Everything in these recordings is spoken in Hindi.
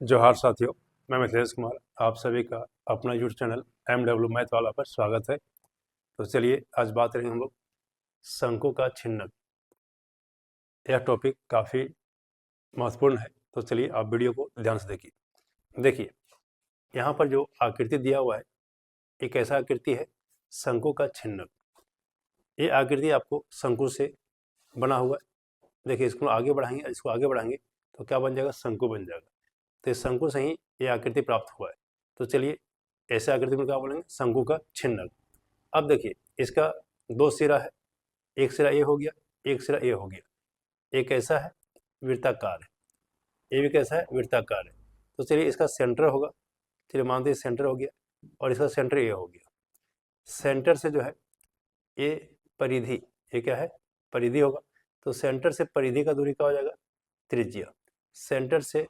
जोहार साथियों, मैं मिथिलेश कुमार आप सभी का अपना यूट्यूब चैनल MW मैथ वाला पर स्वागत है। तो चलिए आज बात करेंगे हम लोग शंकु का छिन्नक। यह टॉपिक काफ़ी महत्वपूर्ण है, तो चलिए आप वीडियो को ध्यान से देखिए यहाँ पर जो आकृति दिया हुआ है एक ऐसा आकृति है शंकु का छिन्नक। ये आकृति आपको शंकु से बना हुआ है। देखिए इसको आगे बढ़ाएंगे तो क्या बन जाएगा, शंकु बन जाएगा। तो इस शंकु से ही ये आकृति प्राप्त हुआ है। तो चलिए ऐसे आकृति में क्या बोलेंगे, शंकु का छिन्नक। अब देखिए इसका दो सिरा है, एक सिरा ये हो गया, एक सिरा ये हो गया। एक ऐसा है वृत्ताकार है, ये भी कैसा है, वृत्ताकार है। तो चलिए इसका सेंटर होगा, चलिए मानते हैं सेंटर हो गया और इसका सेंटर ये हो गया। सेंटर से जो है ये परिधि, ये क्या है, परिधि होगा। तो सेंटर से परिधि का दूरी क्या हो जाएगा, त्रिज्या। सेंटर से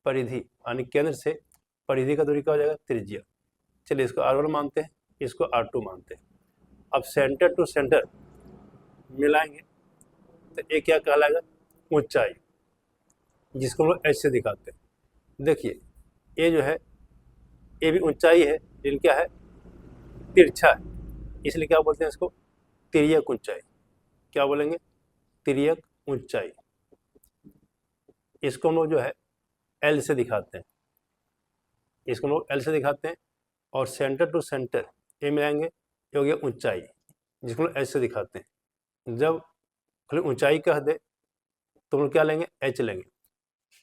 परिधि यानी केंद्र से परिधि का दूरी क्या हो जाएगा, त्रिज्या। चलिए इसको R1 मानते हैं, इसको R2 मानते हैं। अब सेंटर टू सेंटर मिलाएंगे तो ये क्या कहलाएगा, ऊंचाई, जिसको हम लोग H से दिखाते हैं। देखिए ये जो है ये भी ऊंचाई है, लेकिन क्या है, तिरछा है, इसलिए क्या बोलते हैं इसको, तिर्यक ऊंचाई। क्या बोलेंगे, तिर्यक ऊंचाई। इसको हम लोग जो है L से दिखाते हैं, इसको हम लोग L से दिखाते हैं। और सेंटर टू सेंटर ये मिलाएंगे, ये हो गया ऊंचाई, जिसको हम लोग H से दिखाते हैं। जब खाली ऊंचाई कह दे तो हम लोग क्या लेंगे, H लेंगे,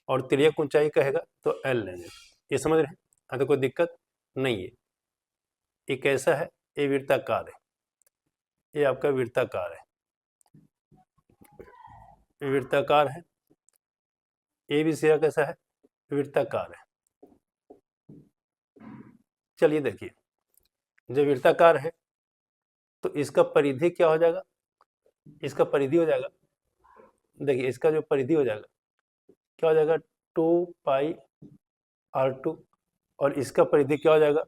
और तिर्यक ऊंचाई कहेगा तो L लेंगे। ये समझ रहे हैं, हाँ तो कोई दिक्कत नहीं है। ये कैसा है, ये वृत्ताकार है, ये आपका वृत्ताकार है, वृत्ताकार है। ये भी सिरा कैसा है, वृत्ताकार है। चलिए देखिए जब वृत्ताकार है तो इसका परिधि क्या हो जाएगा, इसका परिधि हो जाएगा, देखिए इसका जो परिधि हो जाएगा क्या हो जाएगा, 2πr2, और इसका परिधि क्या हो जाएगा,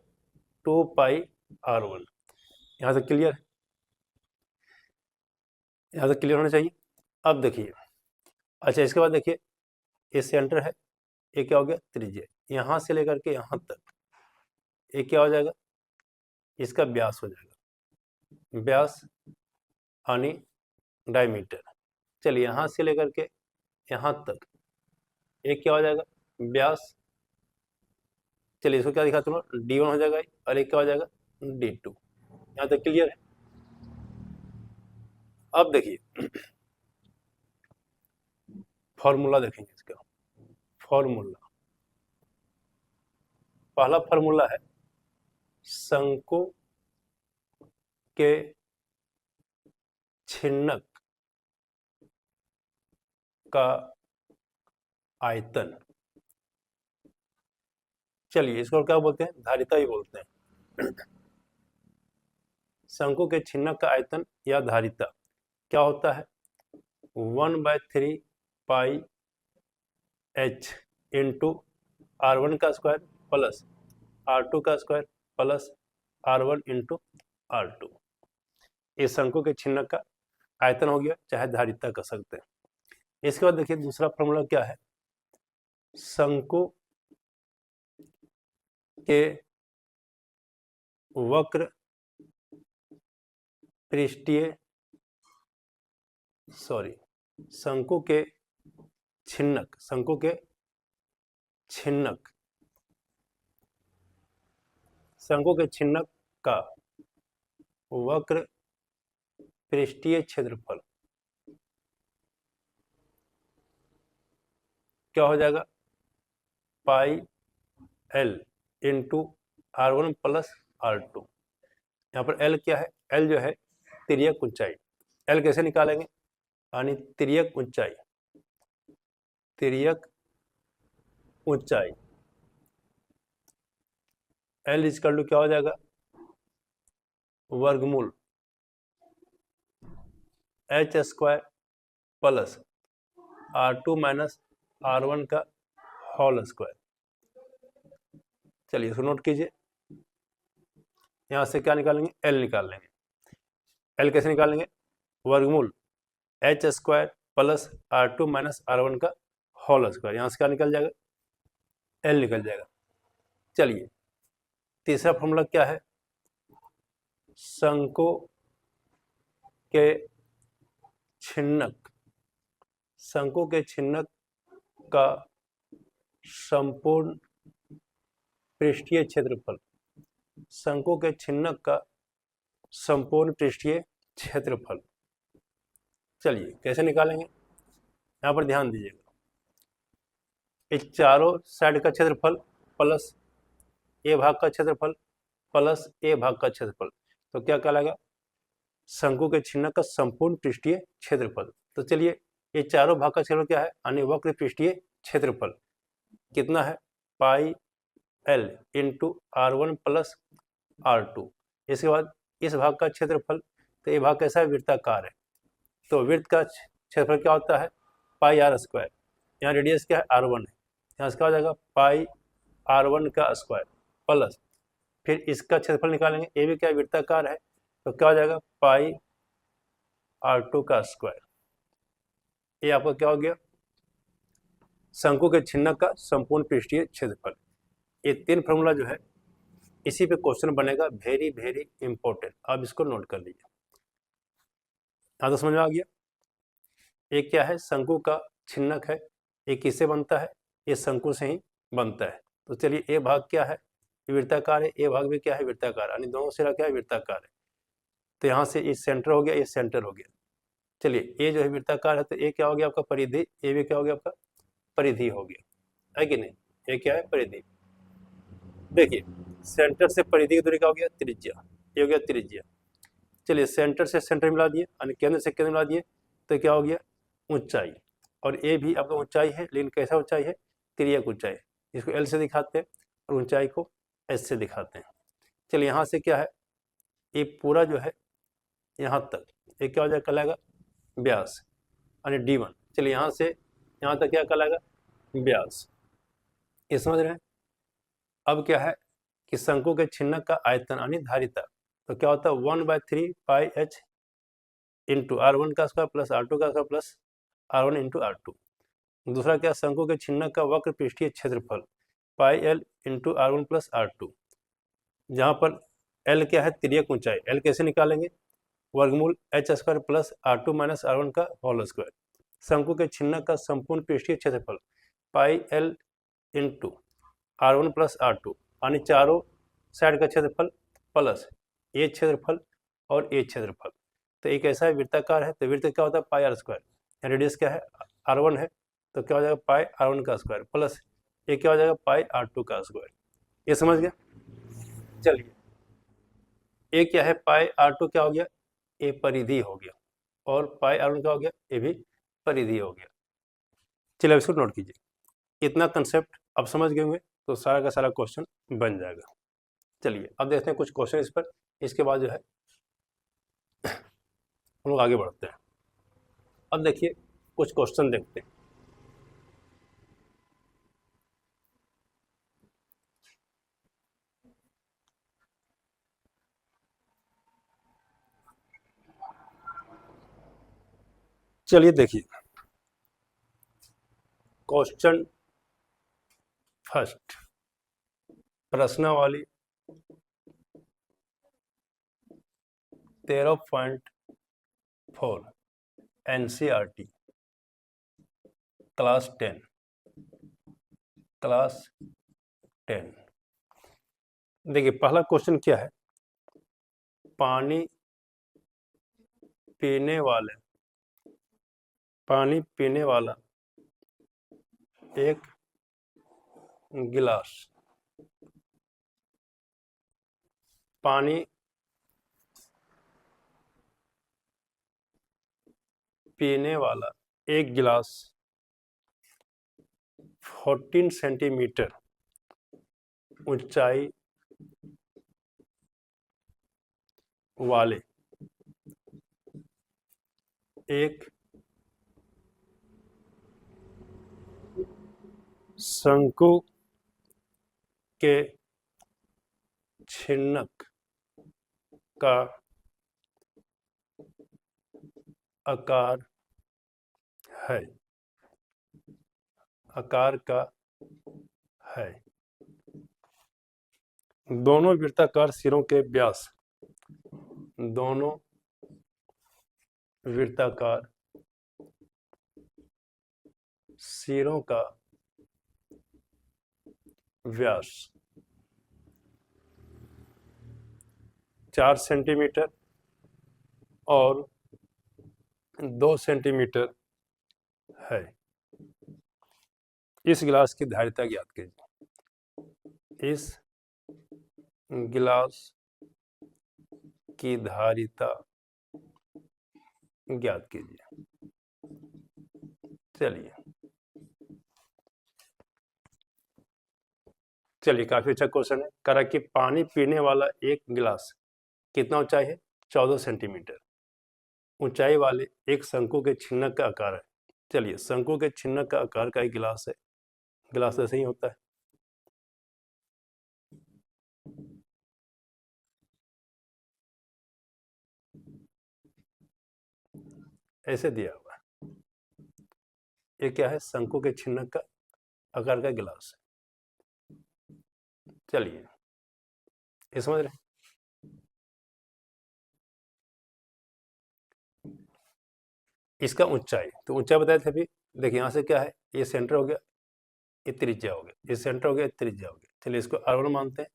2πr1। यहाँ तक क्लियर है, यहाँ तक क्लियर होना चाहिए। अब देखिए अच्छा, इसके बाद देखिए ये सेंटर है, ये क्या हो गया, त्रिज्या। यहाँ से लेकर के यहाँ तक ये क्या हो जाएगा, इसका व्यास हो जाएगा, व्यास यानी डायमीटर। चलिए यहाँ से लेकर के यहाँ तक ये क्या हो जाएगा, व्यास। चलिए इसको क्या दिखाता हूँ, D1 हो जाएगा और एक क्या हो जाएगा, D2। यहाँ तक क्लियर है। अब देखिए फॉर्मूला देखेंगे इसका। फॉर्मूला, पहला फॉर्मूला है शंकु के छिन्नक का आयतन। चलिए इसको क्या बोलते हैं, धारिता ही बोलते हैं। शंकु के छिन्नक का आयतन या धारिता क्या होता है, 1/3 पाई H इंटू R1 का स्क्वायर प्लस R2 का square plus R1 into R2। ये शंकु के छिन्नक का आयतन हो गया, चाहे धारिता कह सकते हैं। इसके बाद देखिए दूसरा फॉर्मूला क्या है, शंकु के वक्र पृष्ठीय शंकु के छिन्नक, शंकु के छिन्नक, शंकु के छिन्नक का वक्र पृष्ठीय क्षेत्रफल क्या हो जाएगा, पाई L into R1 plus R2। यहाँ पर L क्या है, L जो है तिर्यक ऊंचाई। L कैसे निकालेंगे, यानी तिर्यक ऊंचाई, तिर्यक ऊंचाई L इक्वल टू क्या हो जाएगा, वर्गमूल H square plus R2 minus R1 का होल स्क्वायर। चलिए इसको नोट कीजिए, यहाँ से क्या निकालेंगे, L निकाल लेंगे। L कैसे निकालेंगे, वर्गमूल H square plus R2 minus R1 का होल स्क्वायर। यहाँ से क्या निकल जाएगा, एल निकल जाएगा। चलिए तीसरा फॉर्मूला क्या है, शंकु के छिन्नक, शंकु के छिन्नक का संपूर्ण पृष्ठीय क्षेत्रफल, शंकु के छिन्नक का संपूर्ण पृष्ठीय क्षेत्रफल। चलिए कैसे निकालेंगे, यहाँ पर ध्यान दीजिएगा, इस चारों साइड का क्षेत्रफल प्लस ए भाग का क्षेत्रफल प्लस ए भाग का क्षेत्रफल, तो क्या कहलाएगा, शंकु के छिन्नक का संपूर्ण पृष्ठीय क्षेत्रफल। तो चलिए ये चारों भाग का क्षेत्रफल क्या है, यानी वक्र पृष्ठीय क्षेत्रफल कितना है, pi L into R1 plus R2। इसके बाद इस भाग का क्षेत्रफल, तो ये भाग कैसा है, वृत्ताकार है, तो वृत्त का क्षेत्रफल क्या होता है, पाई आर स्क्वायर, यहाँ रेडियस क्या है R1 है, यहाँ से क्या हो जाएगा पाई R1 का स्क्वायर प्लस फिर इसका क्षेत्रफल निकालेंगे, ये भी क्या है वृत्ताकार है, तो क्या हो जाएगा पाई R2 का स्क्वायर। ये आपका क्या हो गया, शंकु के छिन्नक का संपूर्ण पृष्ठीय क्षेत्रफल। ये तीन फॉर्मूला जो है इसी पे क्वेश्चन बनेगा, वेरी वेरी इंपॉर्टेंट, आप इसको नोट कर लीजिए। हाँ तो समझ में आ गया, एक क्या है शंकु का छिन्नक है, ये किससे बनता है, ये शंकु से ही बनता है। तो चलिए ए भाग क्या है, वृत्ताकार है, ए भाग भी क्या है वृत्ताकार, यानी दोनों सिरा क्या है वृत्ताकार है, तो यहाँ से ये सेंटर हो गया, ये सेंटर हो गया। चलिए ये जो है वृत्ताकार है, तो ये क्या हो गया आपका परिधि, ये भी क्या हो गया आपका परिधि हो गया, है कि नहीं, ये क्या है परिधि। देखिए सेंटर से परिधि की दूरी क्या हो गया त्रिज्या, ये हो गया त्रिज्या। चलिए सेंटर से सेंटर मिला दिए, यानी केंद्र से केंद्र मिला दिए, तो क्या हो गया ऊंचाई, और ये भी आपका ऊंचाई है, लेकिन कैसा ऊंचाई है, तिर्यक ऊंचाई, इसको एल से दिखाते हैं और ऊंचाई को एस से दिखाते हैं। चलिए यहाँ से क्या है, ये पूरा जो है यहाँ तक ये क्या हो जाएगा कहलाएगा व्यास, यानी D1। चलिए यहाँ से यहाँ तक क्या कहलाएगा व्यास, ये समझ रहे हैं। अब क्या है कि शंकु के छिन्नक का आयतन यानी धारिता, तो क्या होता है 1/3 पाई एच इंटू R1 का स्क्वायर प्लस R2 का square plus R1 into R2। दूसरा क्या, शंकु के छिन्नक का वक्र पृष्ठीय क्षेत्रफल pi L into R1 plus R2, जहाँ पर एल क्या है तिर्यक ऊंचाई, एल कैसे निकालेंगे, वर्गमूल H square plus R2 minus R1 का होल स्क्वायर। शंकु के छिन्नक का संपूर्ण पृष्ठीय क्षेत्रफल pi L into R1 plus R2, यानी चारों साइड का क्षेत्रफल प्लस ए क्षेत्रफल और ए क्षेत्रफल। तो एक ऐसा वृत्ताकार है, तो वृत्त क्या होता है पाई आर स्क्वायर, रेडियस क्या है R1 है, तो क्या हो जाएगा पाई R1 का स्क्वायर प्लस ये क्या हो जाएगा पाई R2 का स्क्वायर। ये समझ गया। चलिए ये क्या है पाई R2 क्या हो गया, ये परिधि हो गया, और पाई R1 क्या हो गया, ये भी परिधि हो गया। चलिए अब इसको नोट कीजिए, इतना कंसेप्ट अब समझ गए होंगे, तो सारा का सारा क्वेश्चन बन जाएगा। चलिए अब देखते हैं कुछ क्वेश्चन इस पर, इसके बाद जो है हम लोग आगे बढ़ते हैं। अब देखिए कुछ क्वेश्चन देखते हैं। चलिए देखिए क्वेश्चन फर्स्ट, प्रश्नावली 13.4 NCERT क्लास 10। देखिए पहला क्वेश्चन क्या है, पानी पीने वाला एक गिलास, पानी पीने वाला एक गिलास 14 सेंटीमीटर ऊंचाई वाले एक शंकु के छिन्नक का आकार है, आकार का है। दोनों वृत्ताकार सिरों के व्यास, दोनों वृत्ताकार सिरों का व्यास 4 सेंटीमीटर और 2 सेंटीमीटर है। इस गिलास की धारिता ज्ञात कीजिए। इस गिलास की धारिता ज्ञात कीजिए। चलिए काफी अच्छा क्वेश्चन है। कह रहा कि पानी पीने वाला एक गिलास कितना ऊंचाई है? 14 सेंटीमीटर ऊंचाई वाले एक शंकु के छिन्नक का आकार है। चलिए शंकु के छिन्नक का आकार का एक गिलास है। गिलास ऐसे ही होता है। ऐसे दिया हुआ है। ये क्या है? शंकु के छिन्नक का आकार का गिलास है। चलिए ये समझ रहे हैं? इसका ऊंचाई, तो ऊंचाई बताए थे अभी। देखिए यहाँ से क्या है, ये सेंटर हो गया, ये त्रिज्या हो गया, ये सेंटर हो गया, त्रिज्या हो गया। चलिए इसको R1 मानते हैं।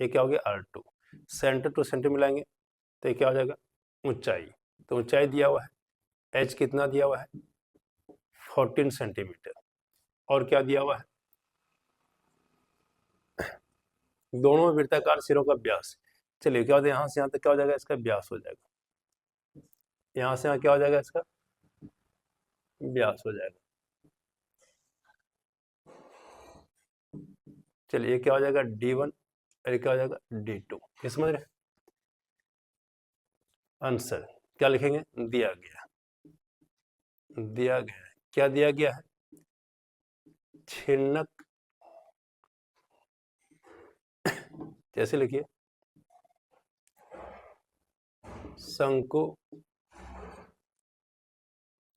ये क्या हो गया? R2। सेंटर टू सेंटर मिलाएंगे तो ये क्या हो जाएगा? ऊंचाई। तो ऊंचाई दिया हुआ है, h कितना दिया हुआ है? 14 सेंटीमीटर। और क्या दिया हुआ है? दोनों वृत्ताकार सिरों का व्यास। चलिए क्या होता है, यहाँ से यहाँ तक क्या हो जाएगा? इसका व्यास हो जाएगा। यहाँ से यहाँ क्या हो जाएगा? इसका व्यास हो जाएगा। चलिए ये क्या हो जाएगा? D1 और ये क्या हो जाएगा? D2। ये समझ रहे हैं? आंसर क्या लिखेंगे? दिया गया, दिया गया है। क्या दिया गया है? छिन्नक, जैसे लिखिए शंकु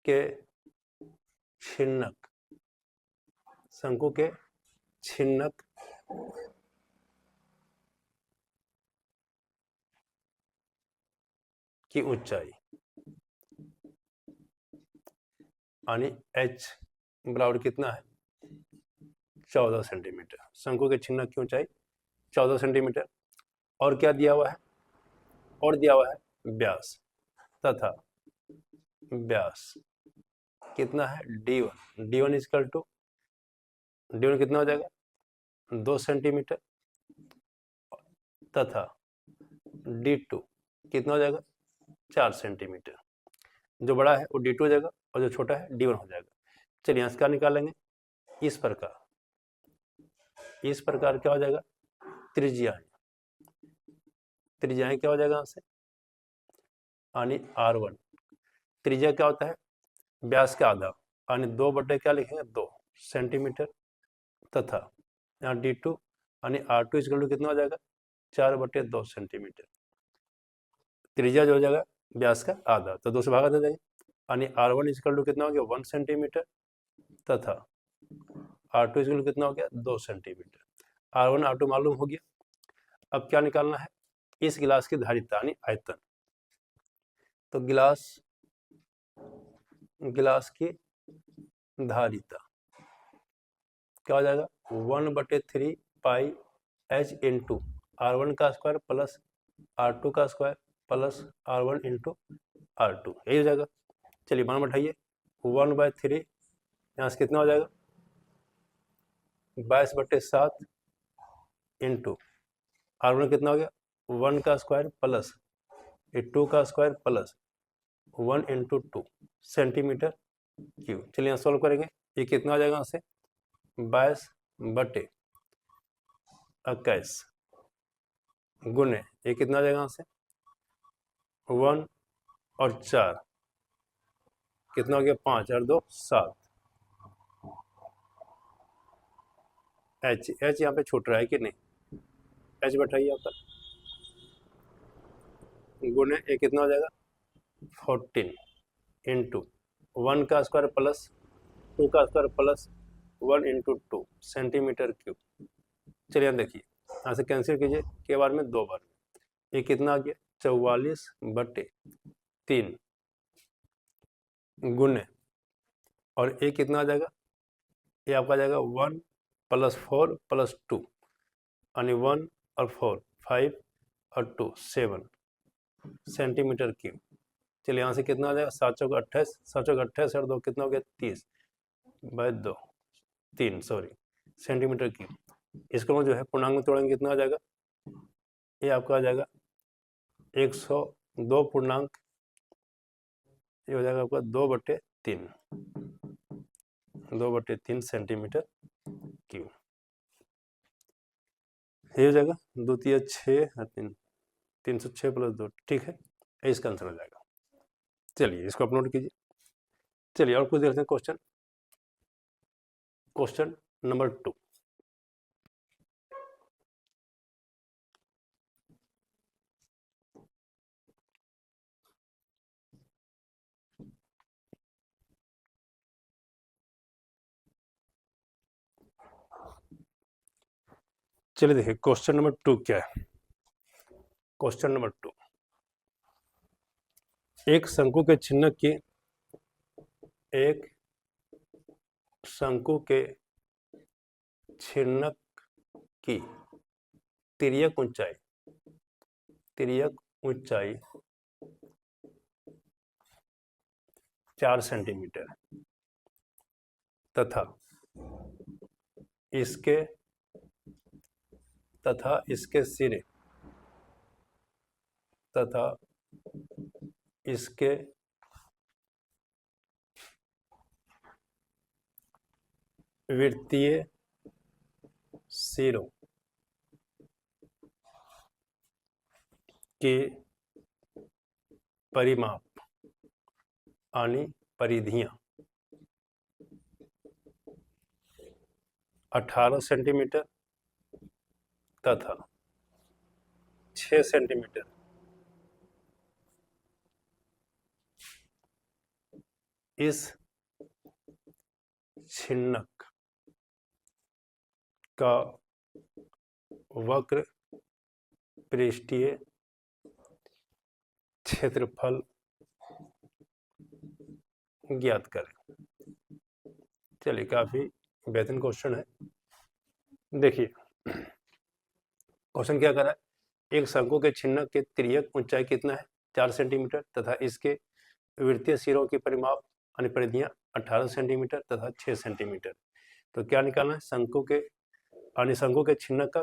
के छिन्नक, शंकु के छिन्नक की ऊंचाई यानी h बराबर कितना है? 14 सेंटीमीटर। शंकु के छिन्नक की ऊंचाई 14 सेंटीमीटर। और क्या दिया हुआ है? और दिया हुआ है व्यास, तथा व्यास कितना है? D1। D1 equal to, D1 कितना हो जाएगा? 2 सेंटीमीटर। तथा D2 कितना हो जाएगा? 4 सेंटीमीटर। जो बड़ा है वो D2 हो जाएगा और जो छोटा है D1 हो जाएगा। चलिए यहाँ से क्या निकालेंगे? इस प्रकार क्या हो जाएगा? त्रिज्याएं, त्रिज्याएं क्या हो जाएगा यहाँ से? यानी R1। त्रिज्या क्या होता है? व्यास का आधा, यानी 2 बटे क्या लिखेंगे? 2 सेंटीमीटर। तथा यहाँ D2 यानी R2 इक्वल टू कितना हो जाएगा? 4 बटे 2 सेंटीमीटर। त्रिज्या जो हो जाएगा व्यास का आधा, तो 2 से भागा दे देंगे, यानी R1 इक्वल टू कितना हो गया? 1 सेंटीमीटर। तथा R2 इक्वल टू कितना हो गया? 2 सेंटीमीटर। R1 R2 मालूम हो गया। अब क्या निकालना है? इस गिलास की धारिता यानी आयतन। तो गिलास की धारिता क्या हो जाएगा? 1/3 पाई h इंटू R1 का स्क्वायर प्लस R2 का square plus R1 into R2, यही हो जाएगा। चलिए मान बैठाइए। 1/3 यहाँ से कितना हो जाएगा? 22/7 इंटू R1 कितना हो गया? 1 का स्क्वायर प्लस 2 का square plus 1 into 2 centimetre cube. चलिए यहाँ सॉल्व करेंगे। ये कितना आ जाएगा? यहाँ से 22/21 गुने ये कितना आ जाएगा? यहाँ से 1 और 4 कितना हो गया? 5 और 2 7। h यहाँ पे छूट रहा है कि नहीं? h बैठाइए यहाँ पर, गुने ये कितना हो जाएगा? 14 इंटू 1 का स्क्वायर प्लस 2 का square plus 1 into 2 centimetre cube. चलिए यहाँ देखिए, यहाँ से कैंसिल कीजिए, के बार में 2 बार में, ये कितना आ गया 44/3 गुने, और ये कितना आ जाएगा, ये आपका आ जाएगा 1 + 4 + 2 यानी 1 और 4 5 और 2 7 सेंटीमीटर क्यूब। चलिए यहाँ से कितना आ जाएगा, 7 चौक 28, 7 चौक 28 और 2 कितना हो गया 30/2 3 सॉरी सेंटीमीटर क्यूब। इसको जो है पूर्णांक में तोड़ेंगे कितना आ जाएगा, ये आपका आ जाएगा 102 पूर्णांक, ये हो जाएगा आपका 2/3 सेंटीमीटर क्यूब। ये हो जाएगा 2 × 6 3 306 + 2, ठीक है, इसका आंसर हो जाएगा। चलिए इसको अपलोड कीजिए। चलिए और कुछ देखते हैं क्वेश्चन नंबर 2। चलिए देखिए क्वेश्चन नंबर 2 क्या है। क्वेश्चन नंबर 2, एक शंकु के छिन्नक की तिर्यक ऊंचाई 4 सेंटीमीटर तथा इसके सिरे तथा इसके वृत्तीय सिरों के परिमाप यानी परिधियां 18 सेंटीमीटर तथा 6 सेंटीमीटर इस छिन्नक का वक्र पृष्ठीय क्षेत्रफल ज्ञात करें। चलिए काफी बेहतरीन क्वेश्चन है। देखिए क्वेश्चन क्या कर रहा है, एक शंकु के छिन्नक के तिर्यक ऊंचाई कितना है 4 सेंटीमीटर तथा इसके वृत्तीय सिरों की परिमाप यानी परिधियां 18 सेंटीमीटर तथा 6 सेंटीमीटर। तो क्या निकालना है, शंकु के छिन्नक का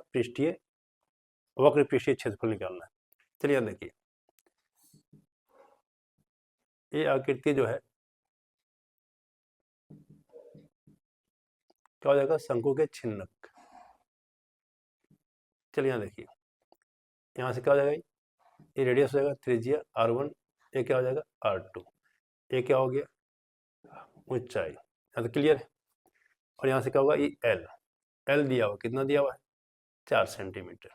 वक्र पृष्ठीय क्षेत्रफल निकालना है। चलिए देखिए, ये आकृति जो है क्या हो जाएगा, शंकु के छिन्नक। चलिए यहाँ देखिए, यहाँ से क्या हो जाएगा, ये रेडियस हो जाएगा त्रिज्या r1, ये क्या हो जाएगा r2, ये क्या हो गया ऊंचाई, यहाँ तो क्लियर है। और यहाँ से क्या होगा, ये l दिया हुआ, कितना दिया हुआ है 4 सेंटीमीटर।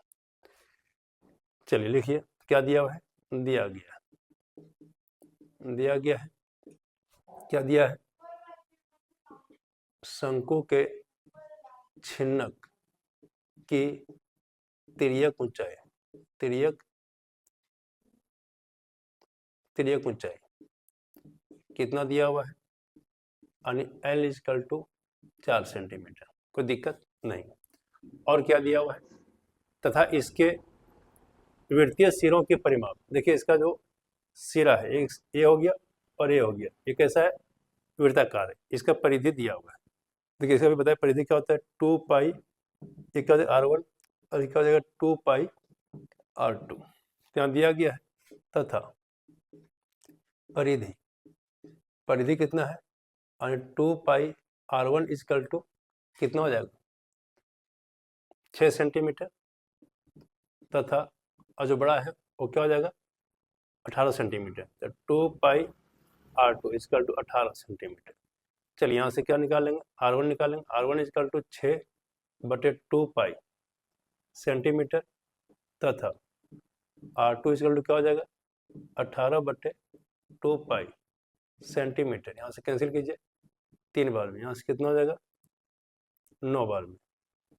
चलिए लिखिए क्या दिया हुआ है, दिया गया है क्या दिया है, शंकु के छिन्नक की तिर्यक ऊंचाई कितना दिया हुआ है, यानी l = 4 सेंटीमीटर, कोई दिक्कत नहीं। और क्या दिया हुआ है, तथा इसके वृत्तीय सिरों के परिमाप, देखिए इसका जो सिरा है एक ये हो गया और ये हो गया, ये कैसा है वृत्ताकार है, इसका परिधि दिया हुआ है। देखिए इसका भी बताया परिधि क्या होता है 2 पाई, ये क्या हो जाएगा r1 और क्या हो जाएगा 2 पाई r2, यहाँ दिया गया है। तथा परिधि कितना है, यानी 2 पाई r1 = कितना हो जाएगा 6 सेंटीमीटर तथा और जो बड़ा है वो क्या हो जाएगा 18 सेंटीमीटर, तो 2 पाई r2 = 18 सेंटीमीटर। चलिए यहाँ से क्या निकालेंगे, r1 निकालेंगे, r1 = 6/2 पाई सेंटीमीटर तथा r2 = क्या हो जाएगा 18/2 पाई सेंटीमीटर। यहाँ से कैंसिल कीजिए 3 बार में, यहाँ से कितना हो जाएगा 9 बार में,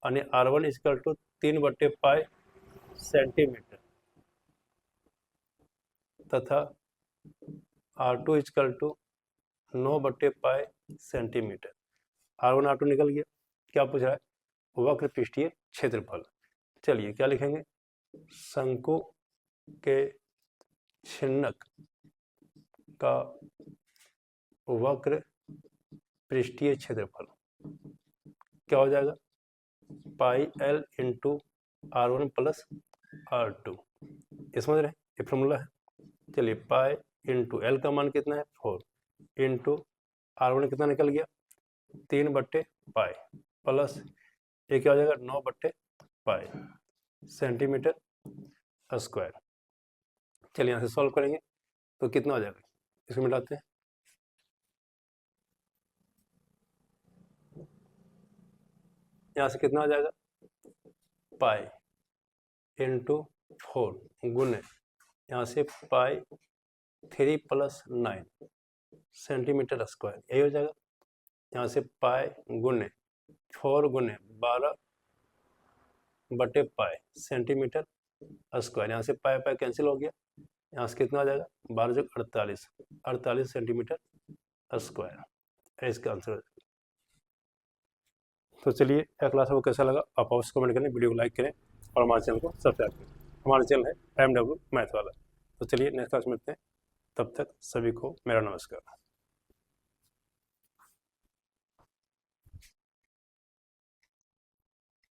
यानी R1 इक्वल टू 3/पाई सेंटीमीटर तथा R2 equal to 9/पाई centimetre. R1 R2 निकल गया। क्या पूछ रहा है? वक्र पृष्ठीय क्षेत्रफल। चलिए क्या लिखेंगे? शंकु के छिन्नक का वक्र पृष्ठीय क्षेत्रफल क्या हो जाएगा? पाई L into R1 plus R2। ये समझ रहे हैं? ये फॉर्मूला है। चलिए पाई इंटू L का मान कितना है? 4 इंटू R1 कितना निकल गया? 3/पाई प्लस ये क्या हो जाएगा? 9/पाई सेंटीमीटर स्क्वायर। चलिए यहाँ से सॉल्व करेंगे तो कितना हो जाएगा? इसको मिलाते हैं। यहाँ से कितना हो जाएगा? पाई इंटू 4 गुने यहाँ से पाई 3 प्लस 9 सेंटीमीटर स्क्वायर, यही हो जाएगा। यहाँ से पाई गुने 4 गुने 12/पाई सेंटीमीटर स्क्वायर। यहाँ से पाई पाई कैंसिल हो गया। यहाँ से कितना हो जाएगा? 12 + 48 सेंटीमीटर स्क्वायर। इसका आंसर। तो चलिए यह क्लास आपको कैसा लगा आप अवश्य कमेंट करें, वीडियो को लाइक करें और हमारे चैनल को सब्सक्राइब करें। हमारा चैनल है MW मैथ वाला। तो चलिए नेक्स्ट क्लास में मिलते हैं, तब तक सभी को मेरा नमस्कार।